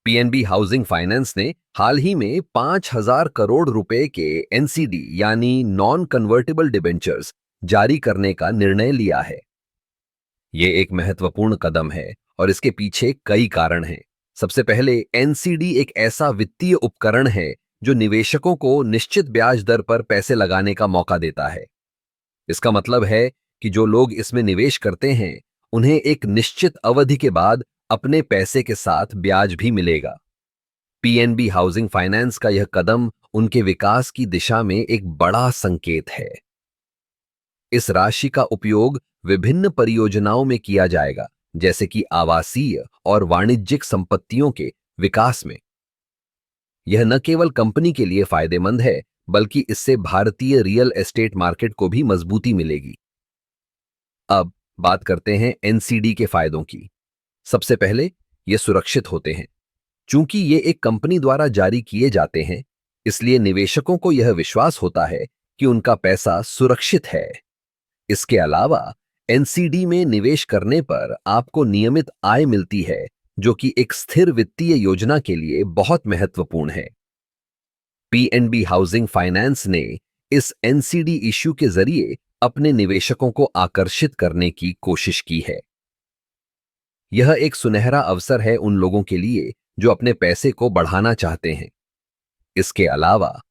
PNB housing finance ने हाल ही में 5,000 करोड़ रुपए के एनसीडी यानी नॉन कन्वर्टिबल डिबेंचर्स जारी करने का निर्णय लिया है। ये एक महत्वपूर्ण कदम है और इसके पीछे कई कारण हैं। सबसे पहले, एनसीडी एक ऐसा वित्तीय उपकरण है जो निवेशकों को निश्चित ब्याज दर पर पैसे लगाने का मौका देता है। इसका मतलब है कि जो लोग इसमें निवेश करते हैं, उन्हें एक निश्चित अवधि के बाद अपने पैसे के साथ ब्याज भी मिलेगा। पीएनबी हाउसिंग फाइनेंस का यह कदम उनके विकास की दिशा में एक बड़ा संकेत है। इस राशि का उपयोग विभिन्न परियोजनाओं में किया जाएगा, जैसे कि आवासीय और वाणिज्यिक संपत्तियों के विकास में। यह न केवल कंपनी के लिए फायदेमंद है, बल्कि इससे भारतीय रियल एस्टेट मार्केट को भी मजबूती मिलेगी। अब बात करते हैं एनसीडी के फायदों की। सबसे पहले, ये सुरक्षित होते हैं। चूंकि ये एक कंपनी द्वारा जारी किए जाते हैं, इसलिए निवेशकों को यह विश्वास होता है कि उनका पैसा सुरक्षित है। इसके अलावा एनसीडी में निवेश करने पर आपको नियमित आय मिलती है, जो कि एक स्थिर वित्तीय योजना के लिए बहुत महत्वपूर्ण है। पीएनबी हाउसिंग फाइनेंस ने इस एनसीडी इश्यू के जरिए अपने निवेशकों को आकर्षित करने की कोशिश की है। यह एक सुनहरा अवसर है उन लोगों के लिए जो अपने पैसे को बढ़ाना चाहते हैं। इसके अलावा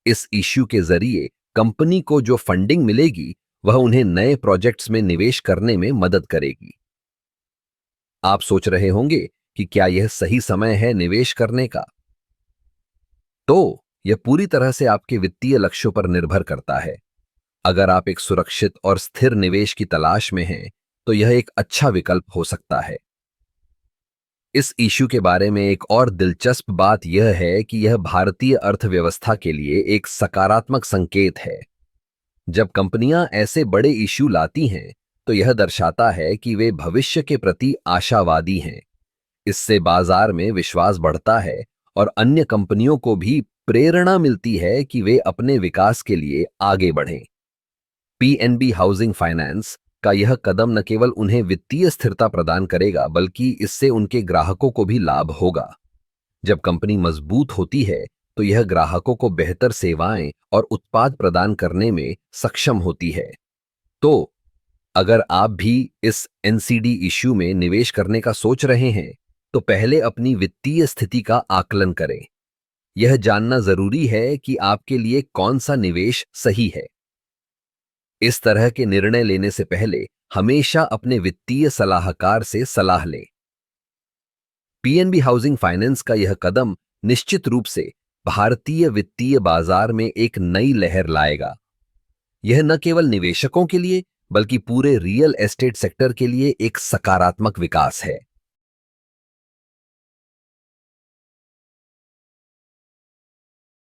इस इश्यू के जरिए कंपनी को जो फंडिंग मिलेगी, वह उन्हें नए प्रोजेक्ट्स में निवेश करने में मदद करेगी। आप सोच रहे होंगे कि क्या यह सही समय है निवेश करने का? तो यह पूरी तरह से आपके वित्तीय लक्ष्यों पर निर्भर करता है। अगर आप एक सुरक्षित और स्थिर निवेश की तलाश में हैं, तो यह एक अच्छा विकल्प हो सकता है। इस इश्यू के बारे में एक और दिलचस्प बात यह है कि यह भारतीय अर्थव्यवस्था के लिए एक सकारात्मक संकेत है। जब कंपनियां ऐसे बड़े इश्यू लाती हैं, तो यह दर्शाता है कि वे भविष्य के प्रति आशावादी हैं। इससे बाजार में विश्वास बढ़ता है और अन्य कंपनियों को भी प्रेरणा मिलती है कि वे अपने विकास के लिए आगे बढ़ें। पीएनबी हाउसिंग फाइनेंस का यह कदम न केवल उन्हें वित्तीय स्थिरता प्रदान करेगा, बल्कि इससे उनके ग्राहकों को भी लाभ होगा। जब कंपनी मजबूत होती है, तो यह ग्राहकों को बेहतर सेवाएं और उत्पाद प्रदान करने में सक्षम होती है। तो अगर आप भी इस एनसीडी इश्यू में निवेश करने का सोच रहे हैं, तो पहले अपनी वित्तीय स्थिति का आकलन करें। यह जानना जरूरी है कि आपके लिए कौन सा निवेश सही है। इस तरह के निर्णय लेने से पहले हमेशा अपने वित्तीय सलाहकार से सलाह लें। पीएनबी हाउसिंग फाइनेंस का यह कदम निश्चित रूप से भारतीय वित्तीय बाजार में एक नई लहर लाएगा। यह न केवल निवेशकों के लिए, बल्कि पूरे रियल एस्टेट सेक्टर के लिए एक सकारात्मक विकास है।